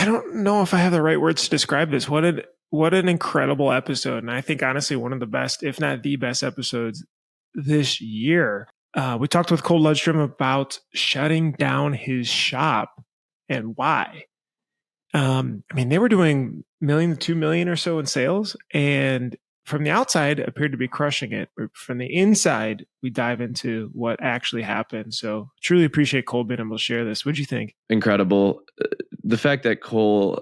don't know if I have the right words to describe this. What an incredible episode. And I think honestly, one of the best, if not the best episodes this year. We talked with Cole Lundstrom about shutting down his shop and why. They were doing $1 million to $2 million or so in sales, and from the outside appeared to be crushing it. But from the inside, we dive into what actually happened. So truly appreciate Cole being able to share this. What'd you think? Incredible. The fact that Cole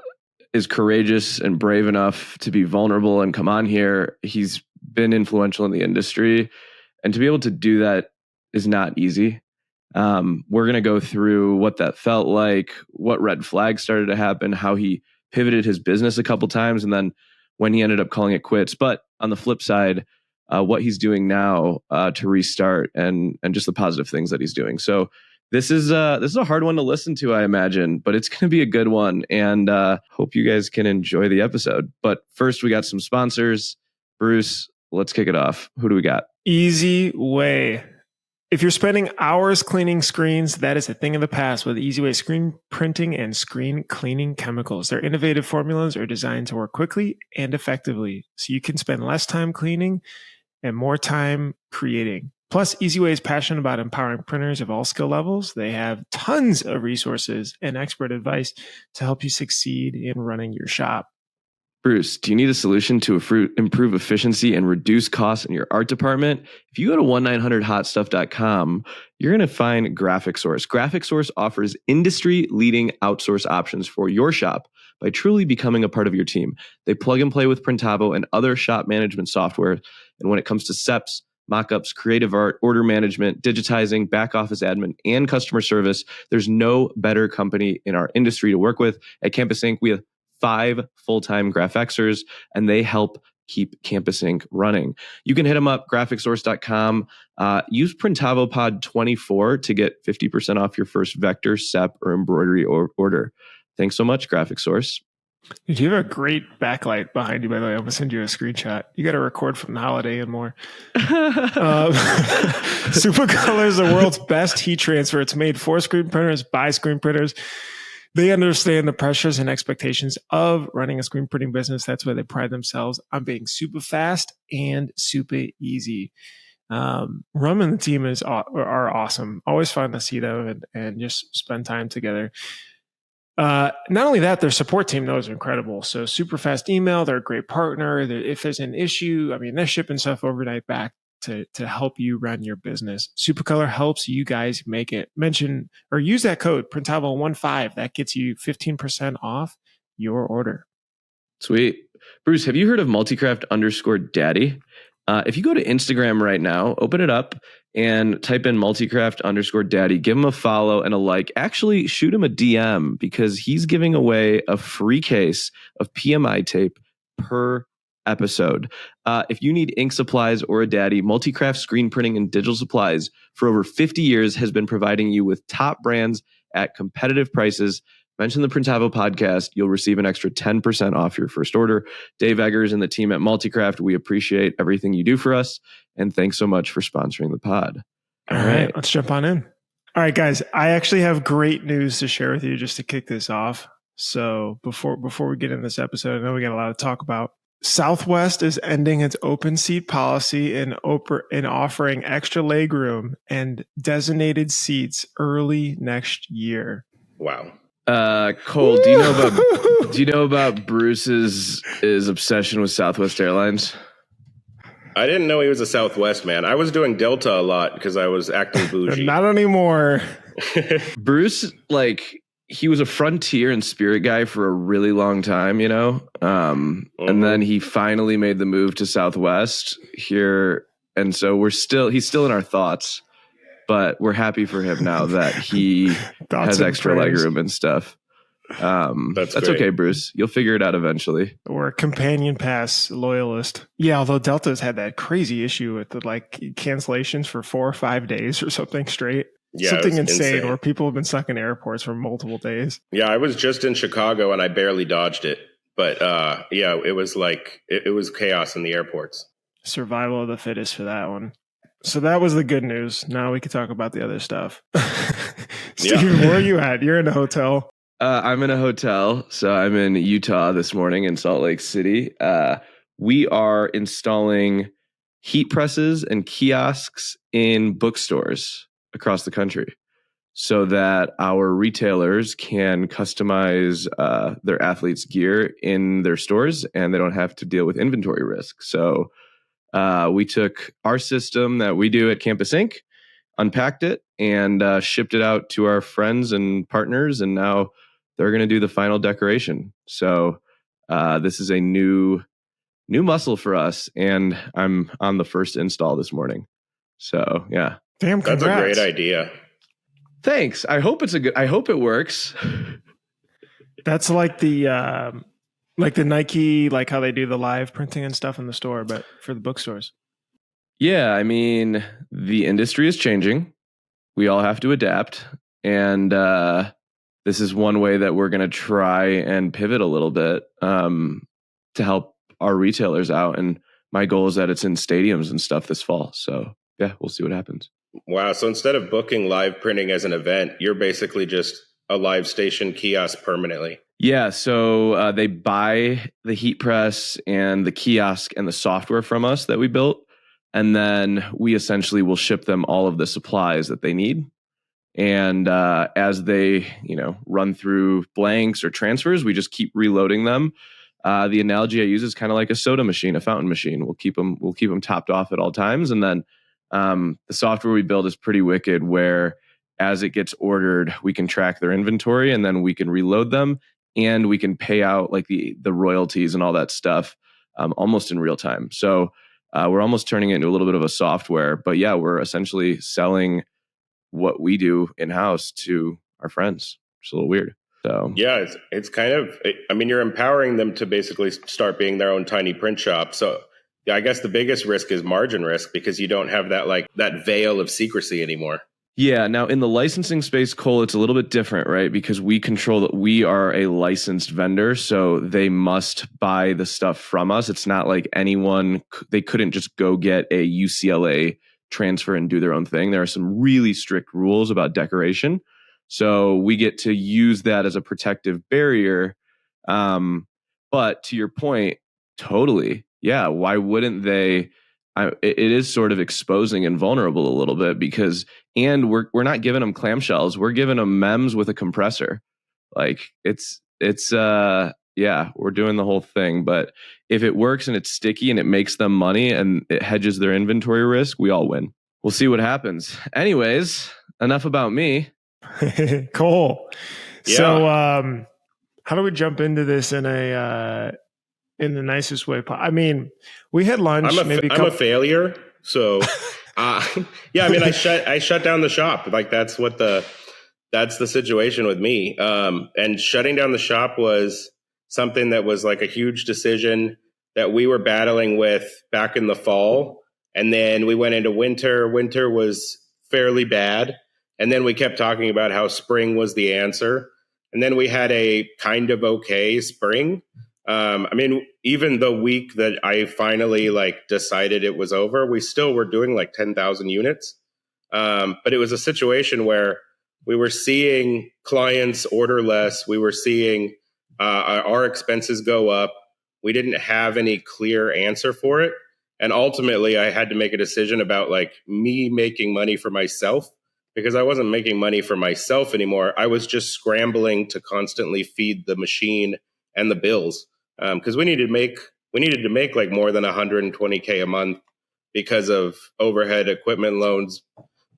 is courageous and brave enough to be vulnerable and come on here. He's been influential in the industry, and to be able to do that is not easy. We're going to go through what that felt like, what red flags started to happen, how he pivoted his business a couple times, and then when he ended up calling it quits. But on the flip side, what he's doing now to restart and just the positive things that he's doing. So this is a hard one to listen to, I imagine, but it's going to be a good one, and hope you guys can enjoy the episode. But first, we got some sponsors. Bruce, let's kick it off. Who do we got? Easy Way. If you're spending hours cleaning screens, that is a thing of the past with Easy Way screen printing and screen cleaning chemicals. Their innovative formulas are designed to work quickly and effectively, so you can spend less time cleaning and more time creating. Plus, Easy Way is passionate about empowering printers of all skill levels. They have tons of resources and expert advice to help you succeed in running your shop. Bruce, do you need a solution to improve efficiency and reduce costs in your art department? If you go to 1-900hotstuff.com, you're going to find Graphic Source. Graphic Source offers industry-leading outsource options for your shop by truly becoming a part of your team. They plug and play with Printavo and other shop management software. And when it comes to SEPs, mockups, creative art, order management, digitizing, back office admin, and customer service, there's no better company in our industry to work with. At Campus Inc., we have 5 full-time Graphexers, and they help keep Campus Inc. running. You can hit them up, graphicsource.com. Use Printavo Pod 24 to get 50% off your first vector, SEP, or embroidery order. Thanks so much, Graphic Source. Dude, you have a great backlight behind you, by the way. I'm going to send you a screenshot. You got to record from the holiday and more. Supercolor is the world's best heat transfer. It's made for screen printers, by screen printers. They understand the pressures and expectations of running a screen printing business. That's why they pride themselves on being super fast and super easy. Rum and the team are awesome. Always fun to see them and just spend time together. Not only that, their support team though is incredible. So super fast email. They're a great partner. If there's an issue, they're shipping stuff overnight back to help you run your business. Supercolor helps you guys make it. Mention or use that code Printavo15. That gets you 15% off your order. Sweet. Bruce, have you heard of multicraft_daddy? If you go to Instagram right now, open it up and type in multicraft_daddy, give him a follow and a like. Actually, shoot him a DM because he's giving away a free case of PMI tape per episode. If you need ink supplies or a daddy, Multicraft Screen Printing and Digital Supplies for over 50 years has been providing you with top brands at competitive prices. Mention the Printavo podcast. You'll receive an extra 10% off your first order. Dave Eggers and the team at Multicraft, we appreciate everything you do for us. And thanks so much for sponsoring the pod. All right, let's jump on in. All right, guys, I actually have great news to share with you just to kick this off. So before we get in this episode, I know we got a lot to talk about. Southwest is ending its open seat policy and offering extra legroom and designated seats early next year. Wow. Cole, do you know about Bruce's obsession with Southwest Airlines? I didn't know he was a Southwest man. I was doing Delta a lot because I was acting bougie. Not anymore. Bruce, he was a Frontier and Spirit guy for a really long time, and then he finally made the move to Southwest here, and so he's still in our thoughts, but we're happy for him now that he has extra legroom and stuff. That's okay, Bruce. You'll figure it out eventually. Or a companion pass loyalist. Yeah, although Delta's had that crazy issue with the cancellations for 4 or 5 days or something straight. Yeah, something insane where people have been stuck in airports for multiple days. Yeah, I was just in Chicago and I barely dodged it. But it was it was chaos in the airports. Survival of the fittest for that one. So that was the good news. Now we can talk about the other stuff. Steve, where are you at? You're in a hotel. I'm in a hotel. So I'm in Utah this morning in Salt Lake City. We are installing heat presses and kiosks in bookstores across the country so that our retailers can customize their athletes' gear in their stores and they don't have to deal with inventory risk. So we took our system that we do at Campus Inc., unpacked it, and shipped it out to our friends and partners, and now they're going to do the final decoration. So this is a new muscle for us, and I'm on the first install this morning. So yeah, Damn, That's congrats. a great idea. thanks. I hope it works. That's like the Nike, like how they do the live printing and stuff in the store, but for the bookstores. Yeah, I mean, the industry is changing. We all have to adapt, and this is one way that we're going to try and pivot a little bit to help our retailers out. And my goal is that it's in stadiums and stuff this fall. So yeah, we'll see what happens. Wow. So instead of booking live printing as an event, you're basically just a live station kiosk permanently. Yeah, so they buy the heat press and the kiosk and the software from us that we built, and then we essentially will ship them all of the supplies that they need. And as they, run through blanks or transfers, we just keep reloading them. The analogy I use is kind of like a soda machine, a fountain machine. We'll keep them topped off at all times, and then the software we build is pretty wicked. Where as it gets ordered, we can track their inventory, and then we can reload them, and we can pay out like the royalties and all that stuff almost in real time. So we're almost turning it into a little bit of a software. But yeah, we're essentially selling what we do in-house to our friends. It's a little weird. So yeah, it's kind of, I mean, you're empowering them to basically start being their own tiny print shop. So yeah, I guess the biggest risk is margin risk because you don't have that veil of secrecy anymore. yeah, now in the licensing space, Cole, it's a little bit different, right? Because we control that we are a licensed vendor, so they must buy the stuff from us. It's not like they couldn't just go get a UCLA transfer and do their own thing. There are some really strict rules about decoration. So we get to use that as a protective barrier. But to your point, totally. Yeah. Why wouldn't they? It is sort of exposing and vulnerable a little bit and we're not giving them clamshells. We're giving them MEMS with a compressor. Like yeah, we're doing the whole thing. But if it works and it's sticky and it makes them money and it hedges their inventory risk, we all win. We'll see what happens. Anyways, enough about me. Cool. Yeah. So, how do we jump into this in the nicest way? I mean, we had lunch. I'm a failure. So, yeah, I mean, I shut down the shop. Like that's the situation with me. And shutting down the shop was something that was like a huge decision that we were battling with back in the fall. And then we went into winter. Winter was fairly bad. And then we kept talking about how spring was the answer. And then we had a kind of okay spring. I mean, even the week that I finally decided it was over, we still were doing 10,000 units. But it was a situation where we were seeing clients order less. We were seeing our expenses go up. We didn't have any clear answer for it. And ultimately, I had to make a decision about me making money for myself, because I wasn't making money for myself anymore. I was just scrambling to constantly feed the machine and the bills. Because we needed to make more than $120K a month because of overhead, equipment loans,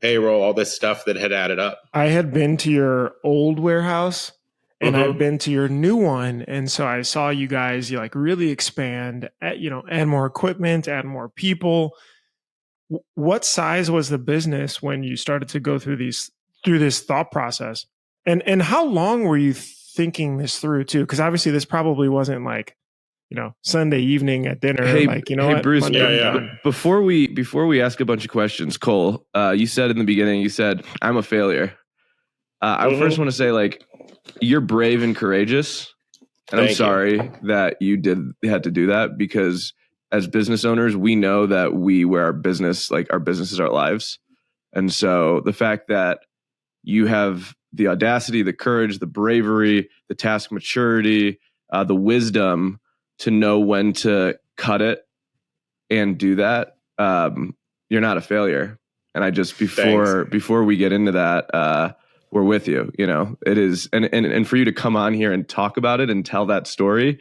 payroll, all this stuff that had added up. I had been to your old warehouse and I've been to your new one. And so I saw you guys, really expand, add more equipment, add more people. What size was the business when you started to go through this thought process? And how long were you thinking this through too? Because obviously this probably wasn't Sunday evening at dinner. Hey, Bruce. Monday, Before we ask a bunch of questions, Cole, you said in the beginning, I'm a failure. I first want to say you're brave and courageous, and I'm sorry that you had to do that, because as business owners, we know that we wear our business, our business is our lives. And so the fact that you have the audacity, the courage, the bravery, the task maturity, the wisdom to know when to cut it and do that, you're not a failure. And I just, before we get into that, we're with you, it is. And for you to come on here and talk about it and tell that story,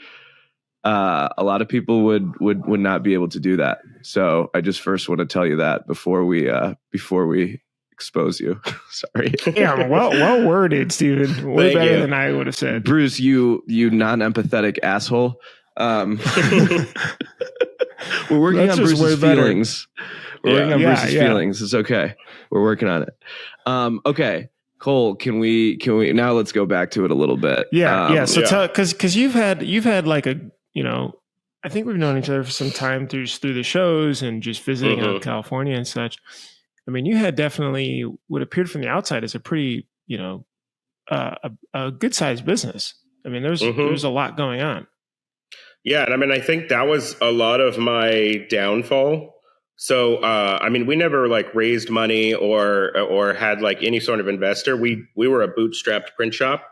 a lot of people would not be able to do that. So I just first want to tell you that before we expose you. Sorry. Yeah, well worded, Steven. Way better than I would have said. Bruce, you non-empathetic asshole. We're working on Bruce's feelings. We're working on Bruce's feelings. It's okay. We're working on it. Okay. Cole, can we now let's go back to it a little bit. So because you've had like a, I think we've known each other for some time through the shows and just visiting out in California and such. I mean, you had definitely what appeared from the outside as a pretty, a good sized business. I mean, there's a lot going on. Yeah. And I mean, I think that was a lot of my downfall. So, I mean, we never like raised money or had like any sort of investor. We were a bootstrapped print shop.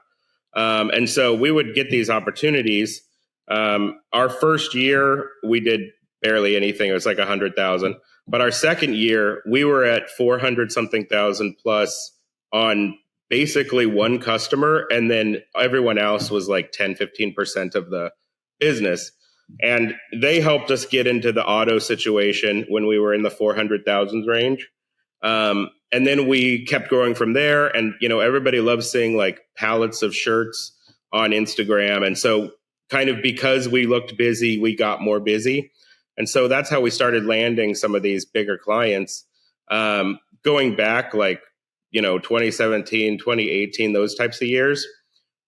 And so we would get these opportunities. Our first year, we did barely anything. It was like 100,000. But our second year, we were at 400 something thousand plus on basically one customer. And then everyone else was like 10, 15% of the business. And they helped us get into the auto situation when we were in the 400,000s range. And then we kept growing from there. And, everybody loves seeing like pallets of shirts on Instagram. And so kind of because we looked busy, we got more busy. And so that's how we started landing some of these bigger clients. Going back like, 2017, 2018, those types of years,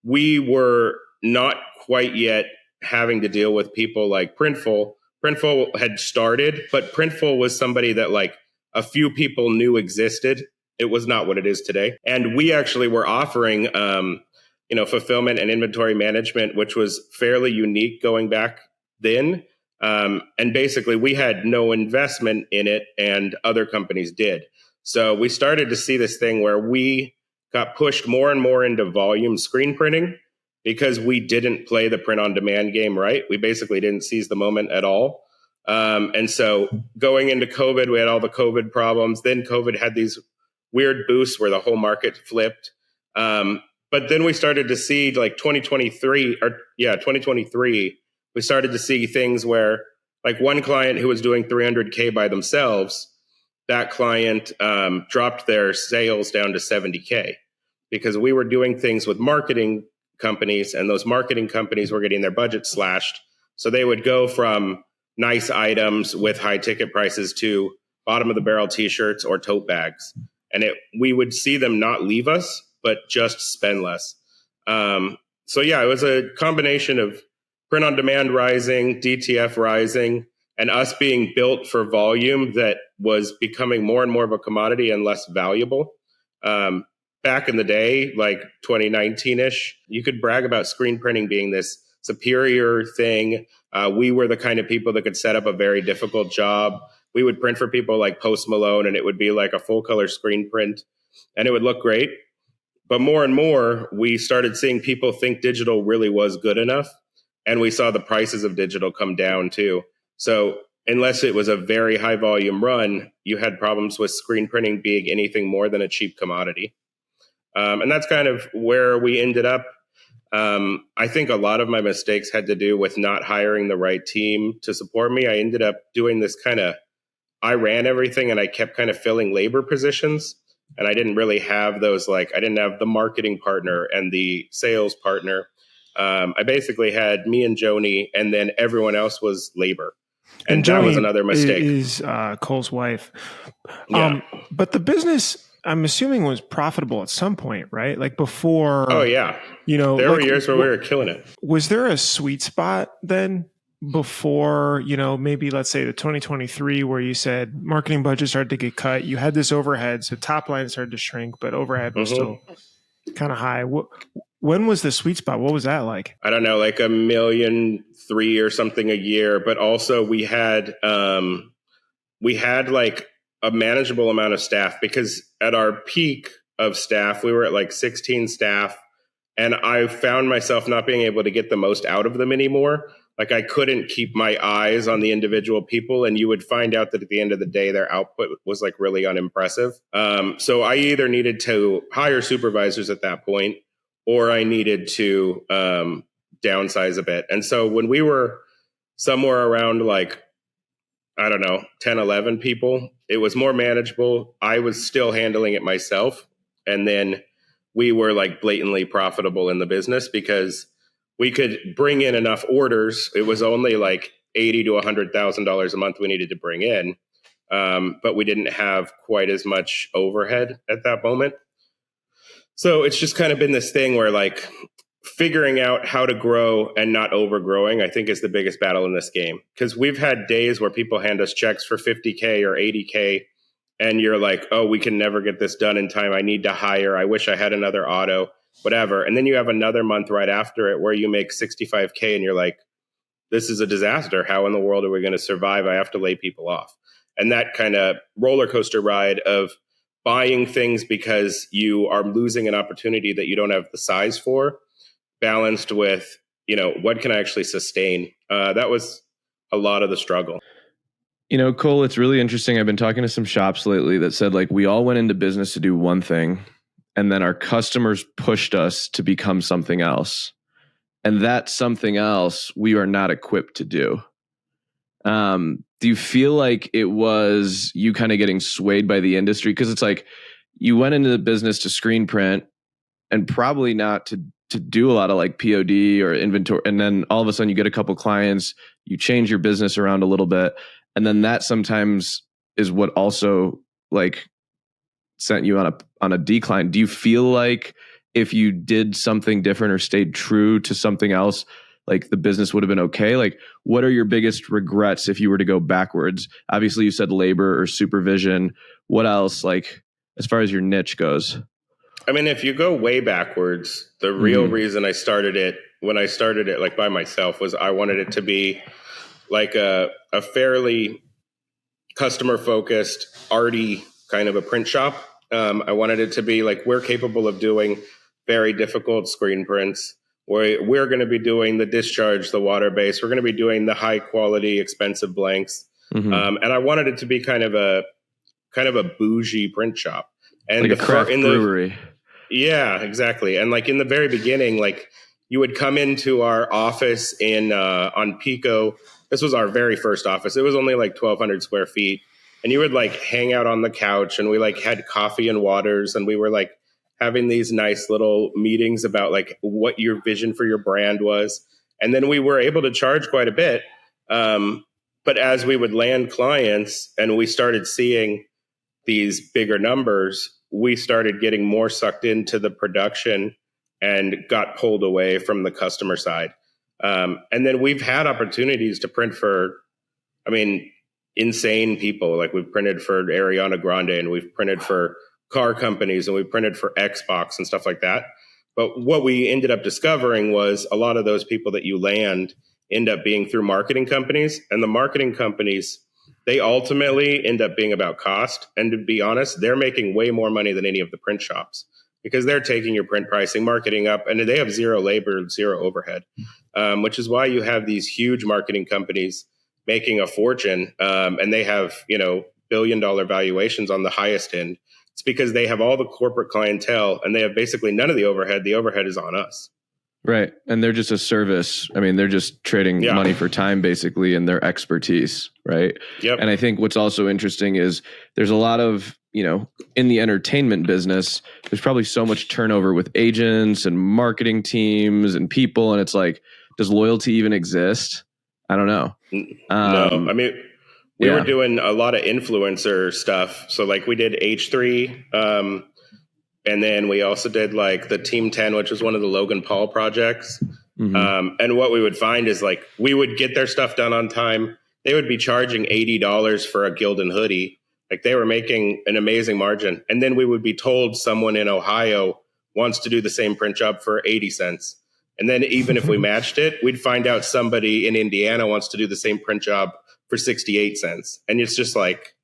we were not quite yet having to deal with people like Printful. Printful had started, but Printful was somebody that like a few people knew existed. It was not what it is today. And we actually were offering, fulfillment and inventory management, which was fairly unique going back then. And basically we had no investment in it and other companies did. So we started to see this thing where we got pushed more and more into volume screen printing because we didn't play the print on demand game right. We basically didn't seize the moment at all. And so going into COVID, we had all the COVID problems. Then COVID had these weird boosts where the whole market flipped. But then we started to see like 2023, we started to see things where like one client who was doing 300K by themselves, that client dropped their sales down to 70K because we were doing things with marketing companies and those marketing companies were getting their budget slashed. So they would go from nice items with high ticket prices to bottom of the barrel t-shirts or tote bags. And we would see them not leave us, but just spend less. So yeah, it was a combination of print on demand rising, DTF rising, and us being built for volume that was becoming more and more of a commodity and less valuable. Back in the day, like 2019-ish, you could brag about screen printing being this superior thing. We were the kind of people that could set up a very difficult job. We would print for people like Post Malone, and it would be like a full color screen print, and it would look great. But more and more, we started seeing people think digital really was good enough. And we saw the prices of digital come down too. So unless it was a very high volume run, you had problems with screen printing being anything more than a cheap commodity. And that's kind of where we ended up. I think a lot of my mistakes had to do with not hiring the right team to support me. I ended up doing this I ran everything and I kept kind of filling labor positions. And I didn't really have those, I didn't have the marketing partner and the sales partner. I basically had me and Joni, and then everyone else was labor. And that was another mistake. Is Cole's wife. Yeah. But the business, I'm assuming, was profitable at some point, right? Like before. Oh, yeah. There were years where we were killing it. Was there a sweet spot then before, maybe let's say the 2023 where you said marketing budget started to get cut? You had this overhead, so top line started to shrink, but overhead was still kind of high. When was the sweet spot? What was that like? I don't know, like $1.3 million or something a year. But also we had like a manageable amount of staff because at our peak, of staff. We were at like 16 staff, and I found myself not being able to get the most out of them anymore. Like I couldn't keep my eyes on the individual people, and you would find out that at the end of the day, their output was like really unimpressive. So I either needed to hire supervisors at that point, or I needed to downsize a bit. And so when we were somewhere around like, I don't know, 10, 11 people, it was more manageable. I was still handling it myself. And then we were like blatantly profitable in the business because we could bring in enough orders. It was only like $80,000 to $100,000 a month we needed to bring in. But we didn't have quite as much overhead at that moment. So it's just kind of been this thing where like figuring out how to grow and not overgrowing, I think is the biggest battle in this game. Because we've had days where people hand us checks for 50K or 80K, and you're like, oh, we can never get this done in time. I need to hire. I wish I had another auto, whatever. And then you have another month right after it where you make 65K and you're like, this is a disaster. How in the world are we going to survive? I have to lay people off. And that kind of roller coaster ride of buying things because you are losing an opportunity that you don't have the size for, balanced with, what can I actually sustain? That was a lot of the struggle. Cole, it's really interesting. I've been talking to some shops lately that said like we all went into business to do one thing, and then our customers pushed us to become something else. And that something else we are not equipped to do. Do you feel like it was you kind of getting swayed by the industry? Because it's like you went into the business to screen print and probably not to do a lot of like POD or inventory. And then all of a sudden you get a couple clients, you change your business around a little bit. And then that sometimes is what also like sent you on a decline. Do you feel like if you did something different or stayed true to something else, like the business would have been okay? Like, what are your biggest regrets if you were to go backwards? Obviously you said labor or supervision. What else, like as far as your niche goes? I mean, if you go way backwards, the real reason I started it when I started it like by myself was I wanted it to be like a fairly customer focused, arty kind of a print shop. I wanted it to be like, we're capable of doing very difficult screen prints. We're going to be doing the discharge, the water base. We're going to be doing the high quality, expensive blanks. And I wanted it to be kind of a bougie print shop. And like a craft brewery. Yeah, exactly. And like in the very beginning, like you would come into our office on Pico. This was our very first office. It was only like 1,200 square feet. And you would like hang out on the couch, and we like had coffee and waters, and we were like having these nice little meetings about like what your vision for your brand was. And then we were able to charge quite a bit. But as we would land clients and we started seeing these bigger numbers, we started getting more sucked into the production and got pulled away from the customer side. And then we've had opportunities to print for, insane people. Like we've printed for Ariana Grande, and we've printed for car companies, and we've printed for Xbox and stuff like that. But what we ended up discovering was a lot of those people that you land end up being through marketing companies, and the marketing companies, they ultimately end up being about cost. And to be honest, they're making way more money than any of the print shops because they're taking your print pricing, marketing up, and they have zero labor, zero overhead, which is why you have these huge marketing companies making a fortune, and they have, billion-dollar valuations on the highest end. It's because they have all the corporate clientele, and they have basically none of the overhead. The overhead is on us. Right. And they're just a service. They're just trading money for time, basically, and their expertise. Right. Yep. And I think what's also interesting is there's a lot of, in the entertainment business, there's probably so much turnover with agents and marketing teams and people. And it's like, does loyalty even exist? I don't know. No. We were doing a lot of influencer stuff. So like we did H3, and then we also did like the Team 10, which was one of the Logan Paul projects. And what we would find is like, we would get their stuff done on time. They would be charging $80 for a Gildan hoodie. Like they were making an amazing margin. And then we would be told someone in Ohio wants to do the same print job for 80 cents. And then even if we matched it, we'd find out somebody in Indiana wants to do the same print job for 68 cents. And it's just like,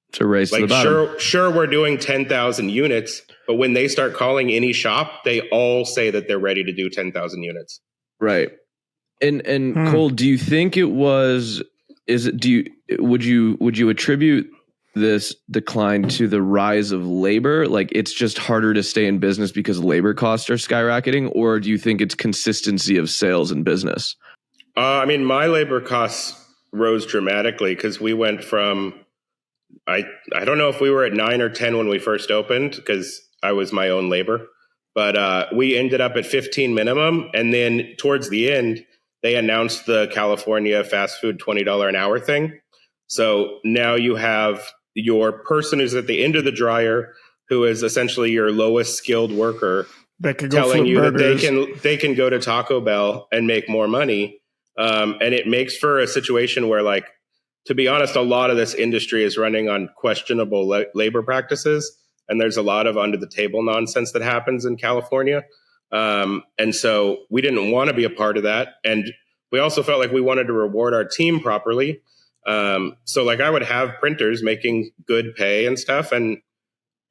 it's a race to the bottom. Sure, we're doing 10,000 units, But when they start calling any shop, they all say that they're ready to do 10,000 units. Right. And Cole, do you think it was, would you attribute this decline to the rise of labor? Like it's just harder to stay in business because labor costs are skyrocketing, or do you think it's consistency of sales and business? I mean, my labor costs rose dramatically because we went from, I don't know if we were at 9 or 10 when we first opened because I was my own labor, but we ended up at 15 minimum. And then towards the end, they announced the California fast food $20 an hour thing. So now you have your person who's at the end of the dryer, who is essentially your lowest skilled worker, that could go telling you burgers. that they can go to Taco Bell and make more money. And it makes for a situation where, like, to be honest, a lot of this industry is running on questionable labor practices. And there's a lot of under the table nonsense that happens in California. And so we didn't want to be a part of that. And we also felt like we wanted to reward our team properly. So like I would have printers making good pay and stuff. And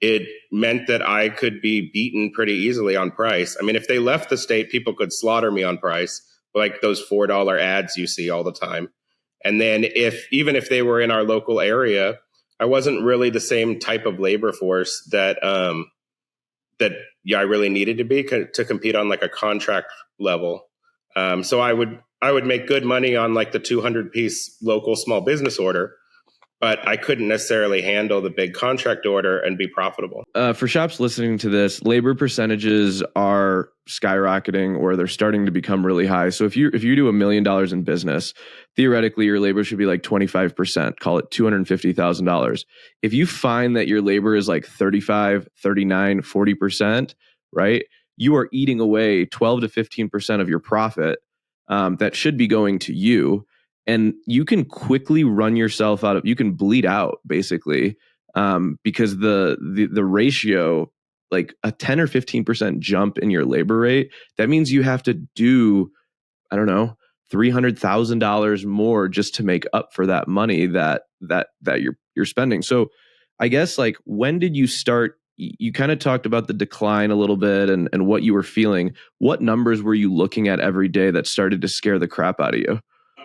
it meant that I could be beaten pretty easily on price. I mean, if they left the state, people could slaughter me on price, like those $4 ads you see all the time. And then even if they were in our local area, I wasn't really the same type of labor force that I really needed to be to compete on like a contract level. So I would make good money on like the 200-piece local small business order, but I couldn't necessarily handle the big contract order and be profitable. For shops listening to this, labor percentages are skyrocketing or they're starting to become really high. So if you do $1 million in business, theoretically your labor should be like 25%, call it $250,000. If you find that your labor is like 35, 39, 40%, right? You are eating away 12 to 15% of your profit that should be going to you. And you can quickly run yourself out of, you can bleed out basically, because the ratio, like a 10 or 15% jump in your labor rate, that means you have to do, I don't know, $300,000 more just to make up for that money that you're spending. So I guess like, when did you start? You kind of talked about the decline a little bit and what you were feeling. What numbers were you looking at every day that started to scare the crap out of you?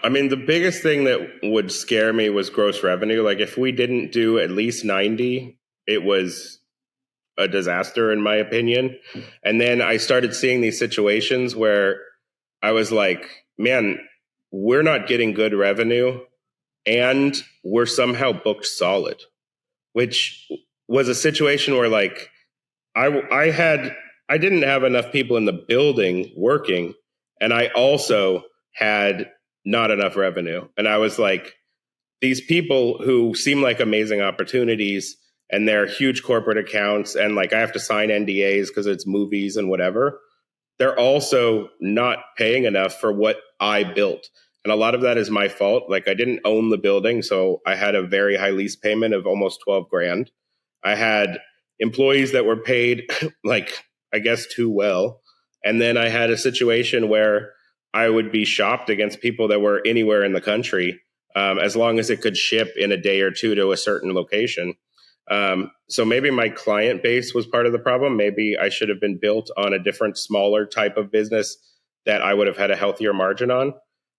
I mean, the biggest thing that would scare me was gross revenue. Like if we didn't do at least 90, it was a disaster in my opinion. And then I started seeing these situations where I was like, man, we're not getting good revenue and we're somehow booked solid, which was a situation where like I didn't have enough people in the building working, and I also had not enough revenue. And I was like, these people who seem like amazing opportunities and they're huge corporate accounts, and like I have to sign NDAs because it's movies and whatever, they're also not paying enough for what I built. And a lot of that is my fault. Like I didn't own the building, so I had a very high lease payment of almost 12 grand. I had employees that were paid like, I guess, too well. And then I had a situation where I would be shopped against people that were anywhere in the country, as long as it could ship in a day or two to a certain location. So maybe my client base was part of the problem. Maybe I should have been built on a different, smaller type of business that I would have had a healthier margin on.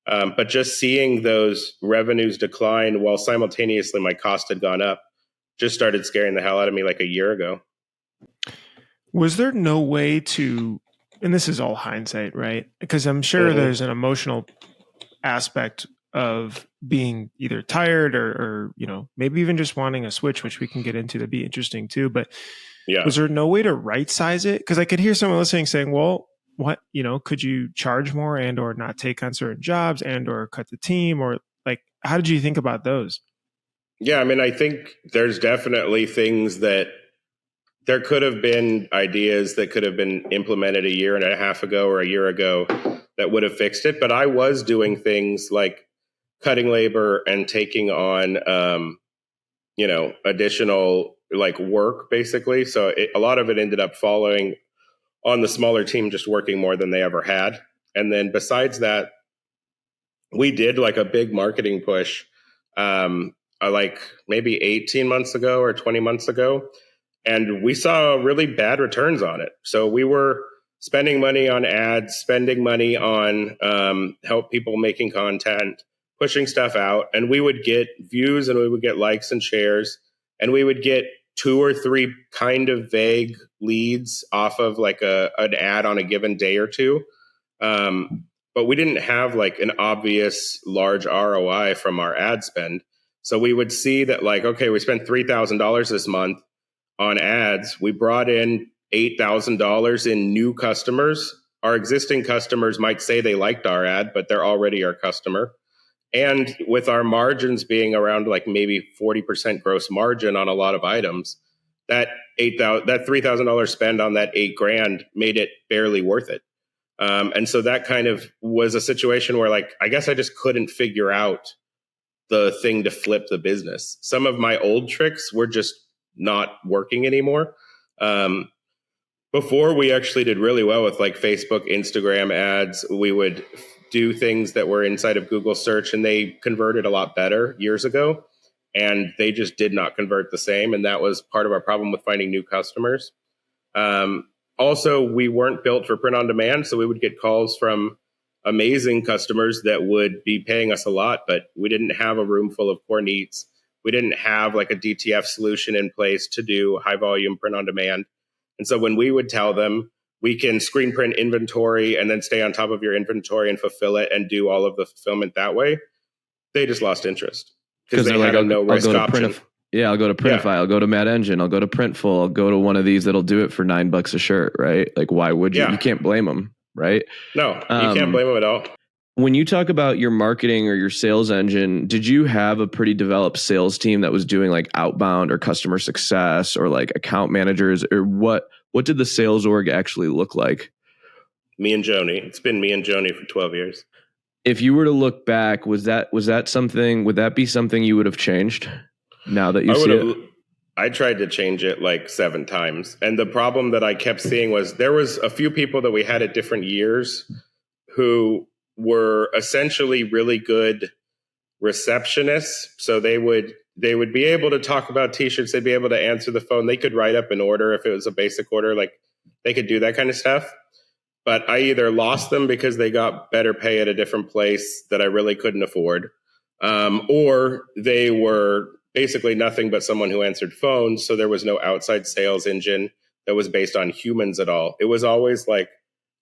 But just seeing those revenues decline while simultaneously my cost had gone up just started scaring the hell out of me like a year ago. Was there no way to, and this is all hindsight, right? Because I'm sure there's an emotional aspect of being either tired or maybe even just wanting a switch, which we can get into. That'd be interesting too. But yeah, was there no way to right size it? Because I could hear someone listening saying, well, what, could you charge more and or not take on certain jobs and or cut the team, or like, how did you think about those? Yeah, I mean, I think there's definitely things that there could have been ideas that could have been implemented a year and a half ago or a year ago that would have fixed it. But I was doing things like cutting labor and taking on, additional like work basically. So a lot of it ended up following on the smaller team, just working more than they ever had. And then besides that, we did like a big marketing push, like maybe 18 months ago or 20 months ago. And we saw really bad returns on it. So we were spending money on ads, spending money on help people making content, pushing stuff out. And we would get views and we would get likes and shares. And we would get 2 or 3 kind of vague leads off of like an ad on a given day or two. But we didn't have like an obvious large ROI from our ad spend. So we would see that like, okay, we spent $3,000 this month on ads. We brought in $8,000 in new customers. Our existing customers might say they liked our ad, but they're already our customer. And with our margins being around like maybe 40% gross margin on a lot of items, that $3,000 spend on that $8,000 made it barely worth it. And so that kind of was a situation where like, I guess I just couldn't figure out the thing to flip the business. Some of my old tricks were just not working anymore. Before we actually did really well with like Facebook, Instagram ads. We would do things that were inside of Google search and they converted a lot better years ago. And they just did not convert the same. And that was part of our problem with finding new customers. Also, we weren't built for print on demand. So we would get calls from amazing customers that would be paying us a lot, but we didn't have a room full of core needs. We didn't have like a DTF solution in place to do high volume print on demand. And so when we would tell them we can screen print inventory and then stay on top of your inventory and fulfill it and do all of the fulfillment that way, they just lost interest because they had a no risk option. I'll go to Printify. I'll go to Mad Engine. I'll go to Printful. I'll go to one of these that'll do it for $9 a shirt, right? Like, why would you? You can't blame them, right? No, you can't blame them at all. When you talk about your marketing or your sales engine, did you have a pretty developed sales team that was doing like outbound or customer success or like account managers, or what did the sales org actually look like? Me and Joni. It's been me and Joni for 12 years. If you were to look back, would that be something you would have changed now that you see it? I tried to change it like 7 times. And the problem that I kept seeing was there was a few people that we had at different years who were essentially really good receptionists. So they would be able to talk about t-shirts. They'd be able to answer the phone. They could write up an order if it was a basic order. Like they could do that kind of stuff. But I either lost them because they got better pay at a different place that I really couldn't afford, or they were basically nothing but someone who answered phones. So there was no outside sales engine that was based on humans at all. It was always like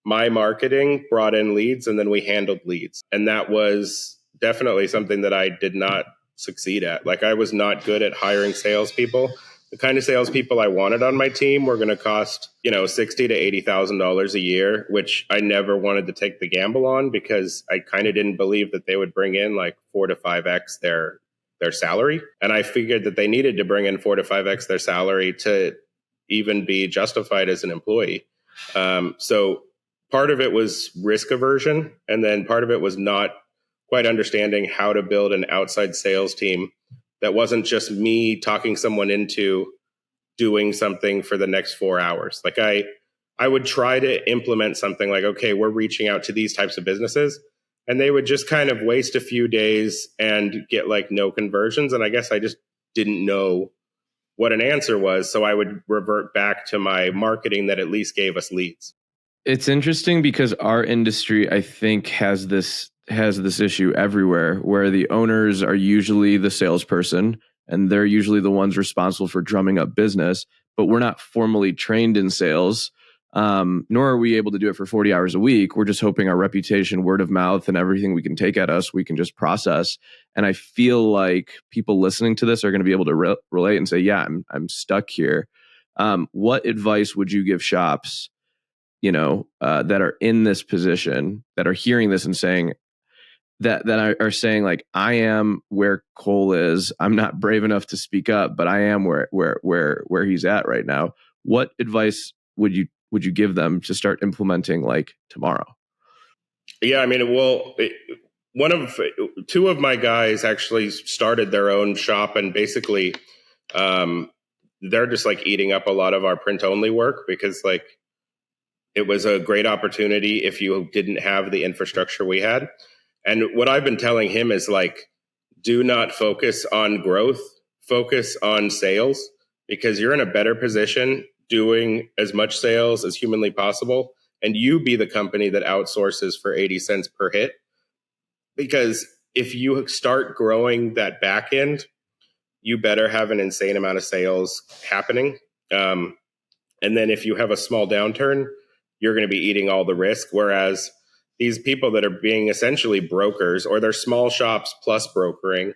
my marketing brought in leads and then we handled leads. And that was definitely something that I did not succeed at. Like I was not good at hiring salespeople. The kind of salespeople I wanted on my team were going to cost, $60,000 to $80,000 a year, which I never wanted to take the gamble on because I kind of didn't believe that they would bring in like 4 to 5x their salary. And I figured that they needed to bring in 4 to 5x their salary to even be justified as an employee. So part of it was risk aversion. And then part of it was not quite understanding how to build an outside sales team that wasn't just me talking someone into doing something for the next 4 hours. Like I would try to implement something like, okay, we're reaching out to these types of businesses. And they would just kind of waste a few days and get like no conversions. And I guess I just didn't know what an answer was. So I would revert back to my marketing that at least gave us leads. It's interesting because our industry, I think, has this issue everywhere where the owners are usually the salesperson and they're usually the ones responsible for drumming up business, but we're not formally trained in sales. Nor are we able to do it for 40 hours a week. We're just hoping our reputation, word of mouth, and everything we can take at us, we can just process. And I feel like people listening to this are going to be able to relate and say, yeah, I'm stuck here. What advice would you give shops, that are in this position, that are hearing this and saying that are saying like, I am where Cole is. I'm not brave enough to speak up, but I am where he's at right now. What advice would you give them to start implementing like tomorrow? Yeah, I mean, two of my guys actually started their own shop, and basically they're just like eating up a lot of our print only work because like it was a great opportunity if you didn't have the infrastructure we had. And what I've been telling him is like, do not focus on growth, focus on sales. because you're in a better position doing as much sales as humanly possible, and you be the company that outsources for 80 cents per hit. Because if you start growing that back end, you better have an insane amount of sales happening. And then if you have a small downturn, you're going to be eating all the risk. Whereas these people that are being essentially brokers, or they're small shops plus brokering,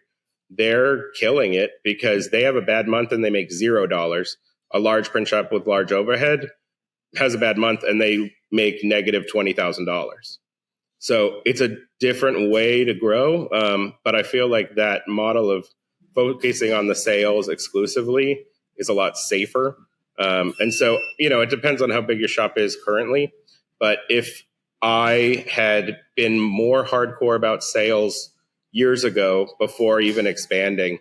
they're killing it because they have a bad month and they make $0. A large print shop with large overhead has a bad month and they make negative $20,000. So it's a different way to grow. But I feel like that model of focusing on the sales exclusively is a lot safer. And so, it depends on how big your shop is currently. But if I had been more hardcore about sales years ago before even expanding,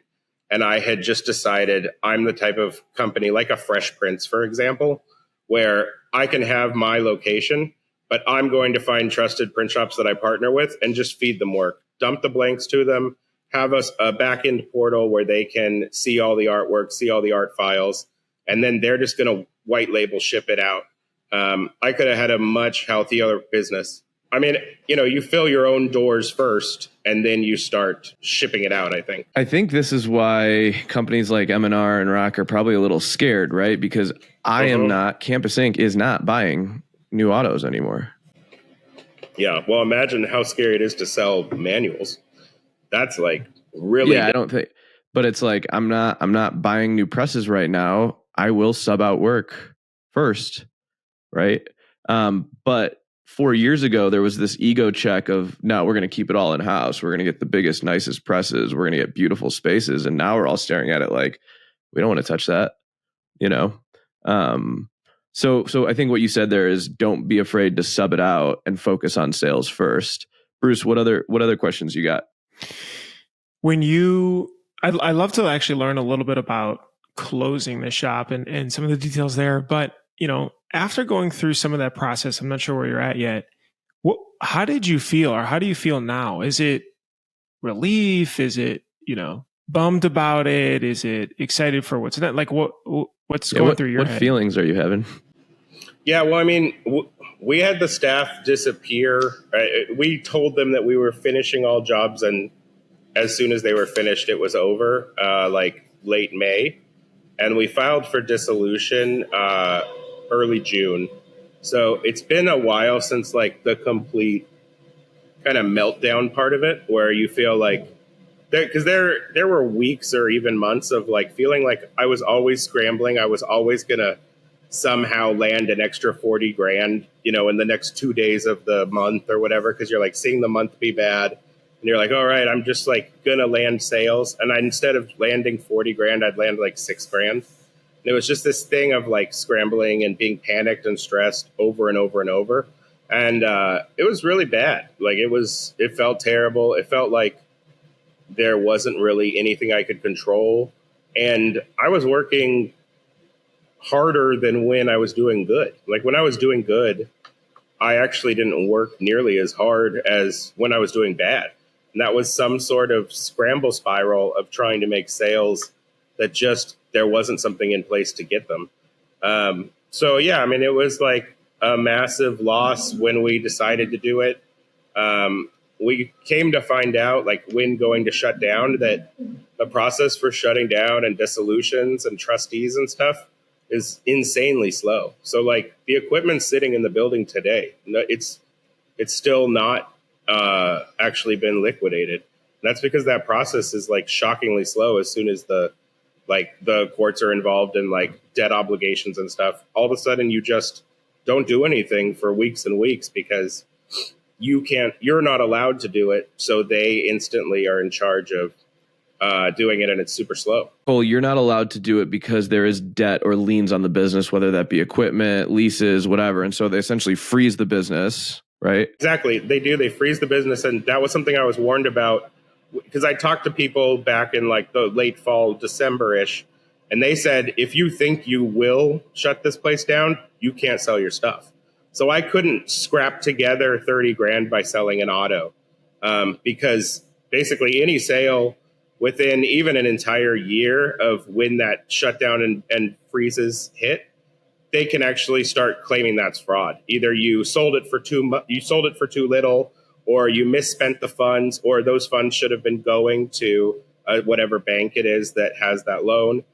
and I had just decided I'm the type of company like a Fresh Prints, for example, where I can have my location, but I'm going to find trusted print shops that I partner with and just feed them work, dump the blanks to them, have a back-end portal where they can see all the artwork, see all the art files, and then they're just going to white label ship it out. I could have had a much healthier business. I mean, you fill your own doors first and then you start shipping it out, I think. I think this is why companies like M&R and Rock are probably a little scared, right? Because Campus Ink is not buying new autos anymore. Yeah. Well, imagine how scary it is to sell manuals. That's like really. Yeah, I don't think, but it's like, I'm not buying new presses right now. I will sub out work first. Right. But 4 years ago, there was this ego check of, no, we're going to keep it all in house. We're going to get the biggest, nicest presses. We're going to get beautiful spaces. And now we're all staring at it like, we don't want to touch that, So I think what you said there is don't be afraid to sub it out and focus on sales first. Bruce, what other questions you got? I love to actually learn a little bit about closing the shop and some of the details there. But, after going through some of that process, I'm not sure where you're at yet. How did you feel, or how do you feel now? Is it relief? Is it, bummed about it? Is it excited for what's next? Like what's going through your head? What feelings are you having? Yeah, well, I mean, we had the staff disappear. We told them that we were finishing all jobs, and as soon as they were finished, it was over, like late May. And we filed for dissolution early June. So it's been a while since like the complete kind of meltdown part of it, where you feel like, because there were weeks or even months of like feeling like I was always scrambling. I was always going to somehow land an extra 40 grand, in the next 2 days of the month or whatever, because you're like seeing the month be bad. And you're like, all right, I'm just like going to land sales. And instead of landing 40 grand, I'd land like 6 grand. And it was just this thing of like scrambling and being panicked and stressed over and over and over. And it was really bad. Like it felt terrible. It felt like there wasn't really anything I could control. And I was working harder than when I was doing good. Like when I was doing good, I actually didn't work nearly as hard as when I was doing bad. And that was some sort of scramble spiral of trying to make sales that just, there wasn't something in place to get them. So yeah, I mean, it was like a massive loss when we decided to do it. We came to find out, like when going to shut down, that the process for shutting down and dissolutions and trustees and stuff is insanely slow. So like the equipment's sitting in the building today. It's still not actually been liquidated. And that's because that process is like shockingly slow. As soon as the courts are involved in like debt obligations and stuff, all of a sudden you just don't do anything for weeks and weeks because you're not allowed to do it. So they instantly are in charge of doing it, and it's super slow. Well, you're not allowed to do it because there is debt or liens on the business, whether that be equipment, leases, whatever. And so they essentially freeze the business, right? Exactly. They do. They freeze the business. And that was something I was warned about because I talked to people back in like the late fall, December-ish, and they said, if you think you will shut this place down, you can't sell your stuff. So I couldn't scrap together 30 grand by selling an auto because basically any sale within even an entire year of when that shutdown and freezes hit, they can actually start claiming that's fraud. Either you sold it for too little, or you misspent the funds, or those funds should have been going to whatever bank it is that has that loan,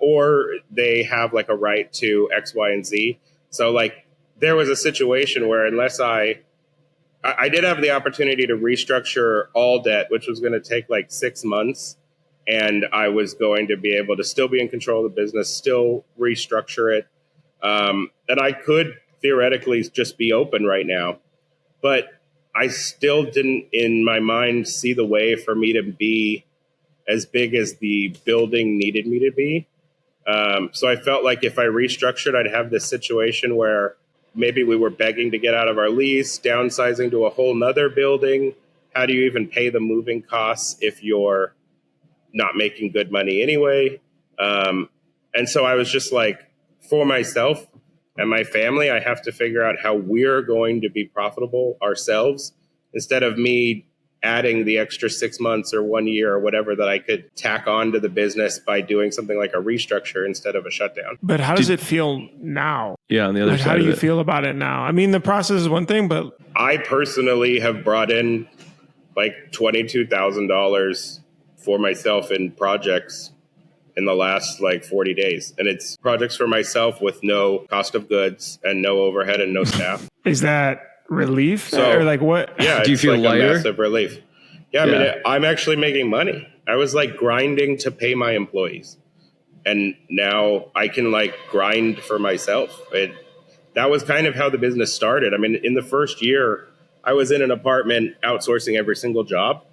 or they have like a right to X, Y, and Z. So like there was a situation where unless I did have the opportunity to restructure all debt, which was going to take like 6 months, and I was going to be able to still be in control of the business, still restructure it. And I could theoretically just be open right now, but I still didn't, in my mind, see the way for me to be as big as the building needed me to be. So I felt like if I restructured, I'd have this situation where maybe we were begging to get out of our lease, downsizing to a whole nother building. How do you even pay the moving costs if you're not making good money anyway? And so I was just like, for myself and my family, I have to figure out how we're going to be profitable ourselves instead of me adding the extra 6 months or 1 year or whatever that I could tack on to the business by doing something like a restructure instead of a shutdown. But how does it feel now? Yeah, on the other Like, side how do of you it. feel about it now? I mean, the process is one thing, but I personally have brought in like $22,000 for myself in projects in the last like 40 days. And it's projects for myself with no cost of goods and no overhead and no staff. is that relief? So, or like what? Yeah, Do you it's feel like lighter? a massive relief. Yeah, I Yeah. mean, I'm actually making money. I was like grinding to pay my employees. And now I can like grind for myself. That was kind of how the business started. I mean, in the first year, I was in an apartment outsourcing every single job.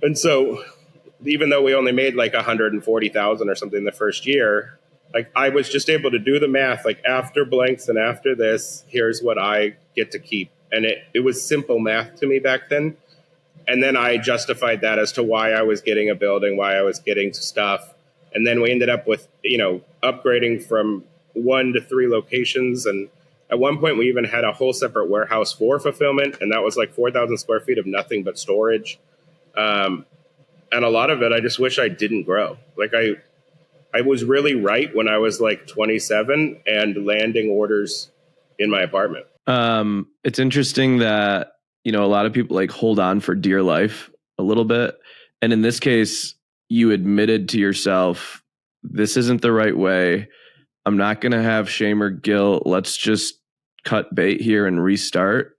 And so even though we only made like 140,000 or something the first year, like I was just able to do the math, like after blanks and after this, here's what I get to keep. And it was simple math to me back then. And then I justified that as to why I was getting a building, why I was getting stuff. And then we ended up with, upgrading from 1 to 3 locations. And at one point we even had a whole separate warehouse for fulfillment. And that was like 4,000 square feet of nothing but storage. And a lot of it, I just wish I didn't grow. Like I was really right when I was like 27 and landing orders in my apartment. It's interesting that, a lot of people like hold on for dear life a little bit. And in this case, you admitted to yourself, this isn't the right way. I'm not going to have shame or guilt. Let's just cut bait here and restart.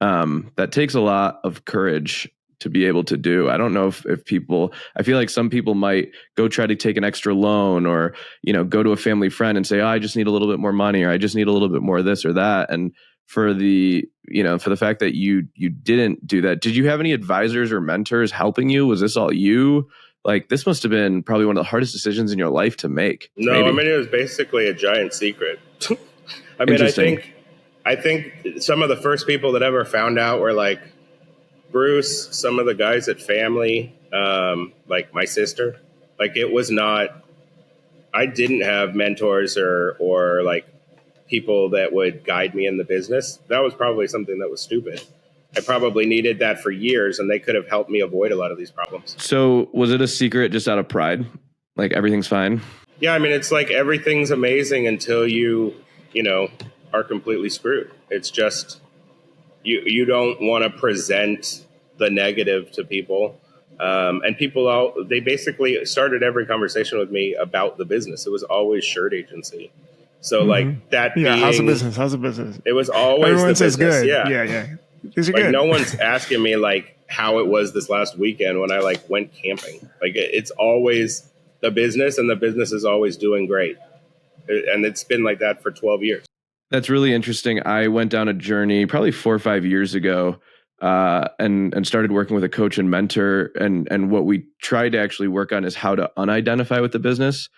That takes a lot of courage to be able to do. I don't know if people, I feel like some people might go try to take an extra loan or, go to a family friend and say, oh, I just need a little bit more money, or I just need a little bit more of this or that. And for the fact that you didn't do that, did you have any advisors or mentors helping you? Was this all you? Like, this must have been probably one of the hardest decisions in your life to make. No, maybe. I mean, it was basically a giant secret. I mean, I think some of the first people that ever found out were like Bruce, some of the guys at family, like my sister. Like, it was not, I didn't have mentors or like people that would guide me in the business. That was probably something that was stupid. I probably needed that for years, and they could have helped me avoid a lot of these problems. So was it a secret just out of pride? Like, everything's fine? Yeah, I mean, it's like everything's amazing until you are completely screwed. It's just, you don't want to present the negative to people. And people, they basically started every conversation with me about the business. It was always shirt agency. So like that being, how's the business? How's the business? It was always everyone the says business. good. Yeah. These are Like good. no one's asking me like how it was this last weekend when I like went camping. Like it's always the business, and the business is always doing great. And it's been like that for 12 years. That's really interesting. I went down a journey probably 4 or 5 years ago, and started working with a coach and mentor. And what we tried to actually work on is how to unidentify with the business.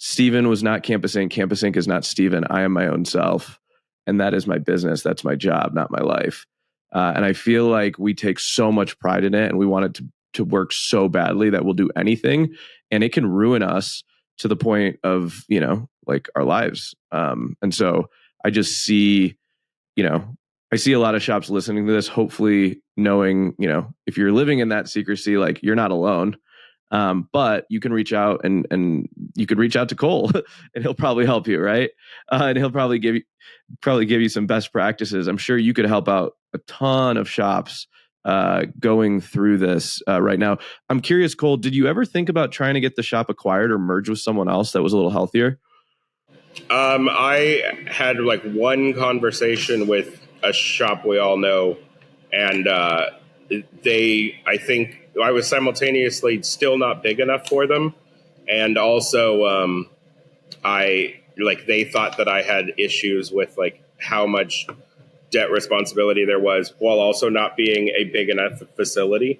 Steven was not Campus Inc. Campus Inc. is not Steven. I am my own self. And that is my business. That's my job, not my life. And I feel like we take so much pride in it, and we want it to work so badly that we'll do anything. And it can ruin us to the point of, like our lives. And so I just see, I see a lot of shops listening to this, hopefully knowing, if you're living in that secrecy, like you're not alone. But you can reach out and you could reach out to Cole and he'll probably help you, right? And he'll probably give you some best practices. I'm sure you could help out a ton of shops going through this right now. I'm curious, Cole, did you ever think about trying to get the shop acquired or merge with someone else that was a little healthier? I had like one conversation with a shop we all know, and I think I was simultaneously still not big enough for them, and also they thought that I had issues with like how much debt responsibility there was while also not being a big enough facility.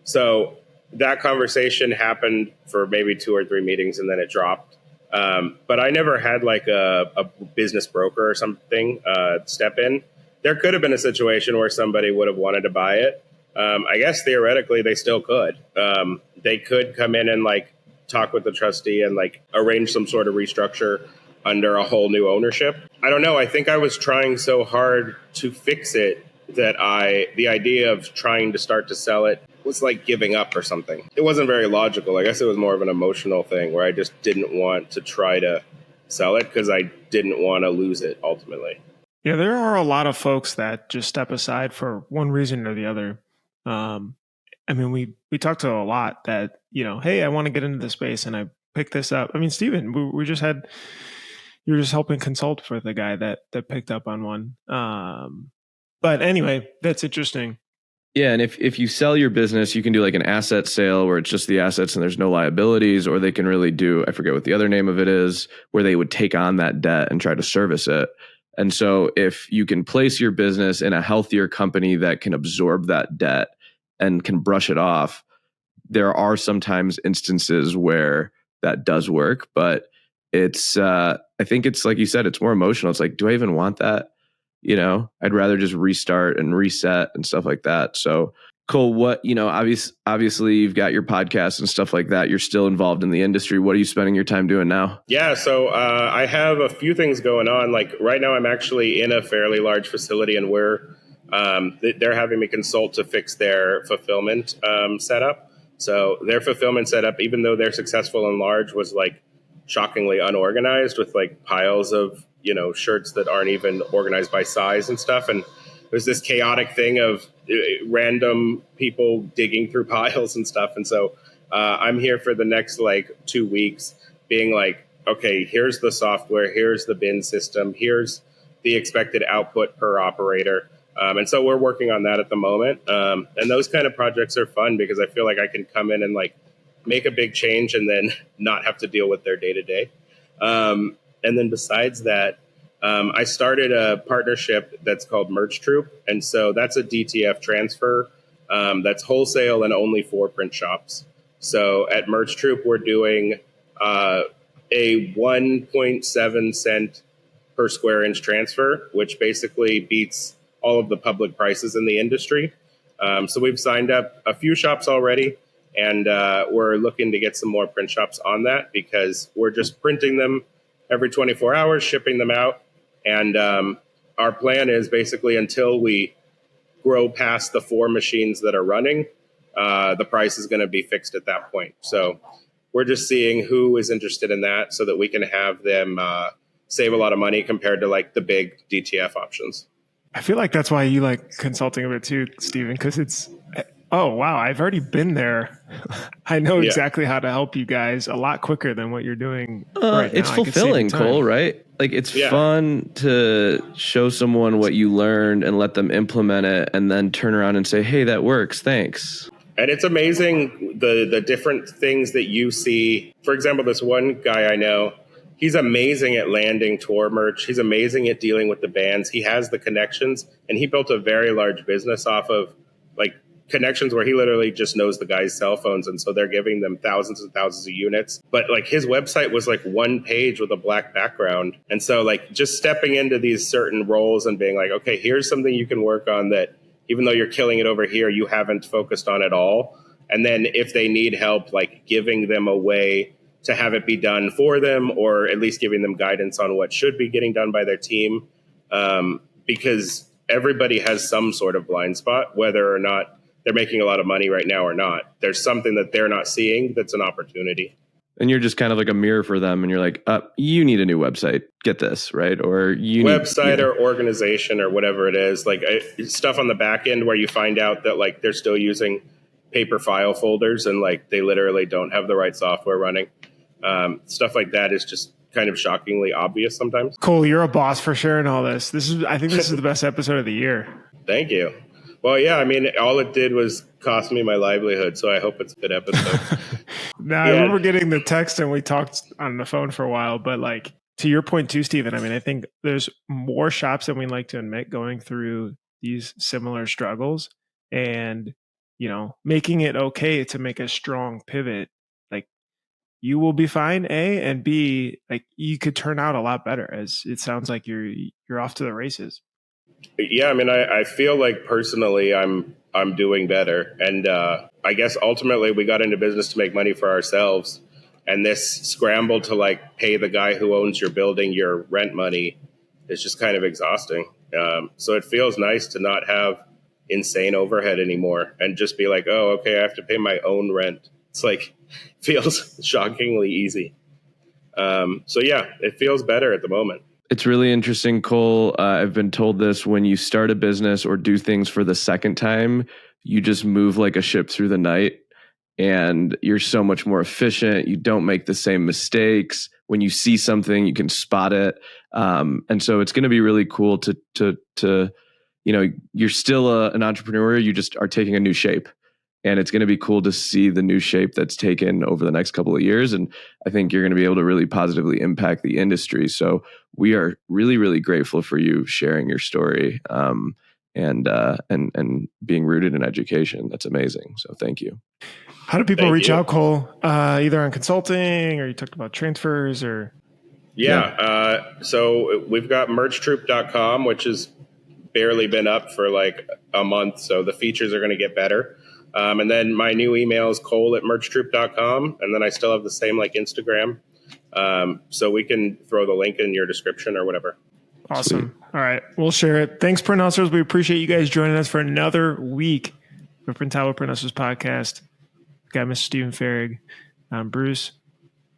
So that conversation happened for maybe 2 or 3 meetings and then it dropped. But I never had like a business broker or something step in. There could have been a situation where somebody would have wanted to buy it. I guess theoretically they still could. They could come in and like talk with the trustee and like arrange some sort of restructure under a whole new ownership. I don't know. I think I was trying so hard to fix it that the idea of trying to start to sell it was like giving up or something. It wasn't very logical. I guess it was more of an emotional thing where I just didn't want to try to sell it because I didn't want to lose it ultimately. Yeah, there are a lot of folks that just step aside for one reason or the other. I mean, we talked to a lot that, hey, I want to get into the space and I picked this up. I mean, Steven, you were just helping consult for the guy that picked up on one. But anyway, that's interesting. Yeah, and if you sell your business, you can do like an asset sale where it's just the assets and there's no liabilities, or they can really do, I forget what the other name of it is, where they would take on that debt and try to service it. And so if you can place your business in a healthier company that can absorb that debt and can brush it off, there are sometimes instances where that does work, but it's I think it's like you said, it's more emotional. It's like, do I even want that? I'd rather just restart and reset and stuff like that. So Cole, what, obviously you've got your podcast and stuff like that. You're still involved in the industry. What are you spending your time doing now? Yeah, so I have a few things going on. Like right now I'm actually in a fairly large facility and they're having me consult to fix their fulfillment setup. So their fulfillment setup, even though they're successful and large, was like shockingly unorganized with like piles of, shirts that aren't even organized by size and stuff. And there's this chaotic thing of random people digging through piles and stuff. And so I'm here for the next like 2 weeks being like, okay, here's the software, here's the bin system, here's the expected output per operator. And so we're working on that at the moment. And those kind of projects are fun because I feel like I can come in and like make a big change and then not have to deal with their day to day. And then besides that, I started a partnership that's called Merch Troop. And so that's a DTF transfer that's wholesale and only for print shops. So at Merch Troop, we're doing a 1.7 cent per square inch transfer, which basically beats all of the public prices in the industry. So we've signed up a few shops already, and we're looking to get some more print shops on that because we're just printing them every 24 hours, shipping them out. And our plan is basically until we grow past the 4 machines that are running, the price is going to be fixed at that point. So we're just seeing who is interested in that so that we can have them save a lot of money compared to like the big DTF options. I feel like that's why you like consulting a bit too, Steven, because it's, oh, wow, I've already been there. I know exactly how to help you guys a lot quicker than what you're doing right now. It's fulfilling, Cole, right? Like it's fun to show someone what you learned and let them implement it and then turn around and say, hey, that works. Thanks. And it's amazing the different things that you see. For example, this one guy I know, he's amazing at landing tour merch. He's amazing at dealing with the bands. He has the connections, and he built a very large business off of like connections where he literally just knows the guys' cell phones. And so they're giving them thousands and thousands of units. But like his website was like one page with a black background. And so like just stepping into these certain roles and being like, okay, here's something you can work on that even though you're killing it over here, you haven't focused on at all. And then if they need help, like giving them a way to have it be done for them, or at least giving them guidance on what should be getting done by their team. Because everybody has some sort of blind spot, whether or not they're making a lot of money right now or not. There's something that they're not seeing that's an opportunity. And you're just kind of like a mirror for them. And you're like, you need a new website. Get this, right? Or you website need, or organization or whatever it is. Like stuff on the back end where you find out that like they're still using paper file folders and like they literally don't have the right software running. Stuff like that is just kind of shockingly obvious sometimes. Cole, you're a boss for sharing all this. I think this is the best episode of the year. Thank you. Well, yeah, I mean, all it did was cost me my livelihood, so I hope it's a good episode. Now, I remember getting the text and we talked on the phone for a while, but like to your point too, Stephen, I mean, I think there's more shops than we like to admit going through these similar struggles and, making it okay to make a strong pivot. Like you will be fine, A, and B, like you could turn out a lot better as it sounds like you're off to the races. Yeah, I mean, I feel like personally I'm doing better. And I guess ultimately we got into business to make money for ourselves. And this scramble to like pay the guy who owns your building your rent money is just kind of exhausting. So it feels nice to not have insane overhead anymore and just be like, oh, okay, I have to pay my own rent. It's like, feels shockingly easy. So yeah, it feels better at the moment. It's really interesting, Cole. I've been told this: when you start a business or do things for the second time, you just move like a ship through the night and you're so much more efficient. You don't make the same mistakes. When you see something, you can spot it. And so it's going to be really cool to you're still an entrepreneur. You just are taking a new shape. And it's going to be cool to see the new shape that's taken over the next couple of years. And I think you're going to be able to really positively impact the industry. So we are really, really grateful for you sharing your story and being rooted in education. That's amazing. So thank you. How do people reach out, Cole? Either on consulting or you talked about transfers or... Yeah. So we've got merchtroop.com, which has barely been up for like a month. So the features are going to get better. And then my new email is cole@merchtroop.com. And then I still have the same like Instagram. So we can throw the link in your description or whatever. Awesome. Sweet. All right. We'll share it. Thanks, Print Hustlers. We appreciate you guys joining us for another week for Printavo Print Hustlers podcast. Got Mr. Stephen Farag. I'm Bruce.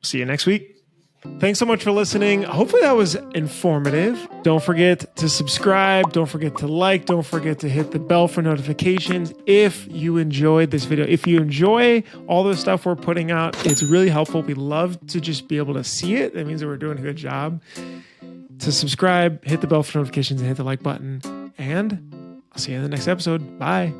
See you next week. Thanks so much for listening. Hopefully that was informative. Don't forget to subscribe. Don't forget to like. Don't forget to hit the bell for notifications if you enjoyed this video. If you enjoy all the stuff we're putting out, it's really helpful. We love to just be able to see it. That means that we're doing a good job. To subscribe, hit the bell for notifications, and hit the like button. And I'll see you in the next episode. Bye.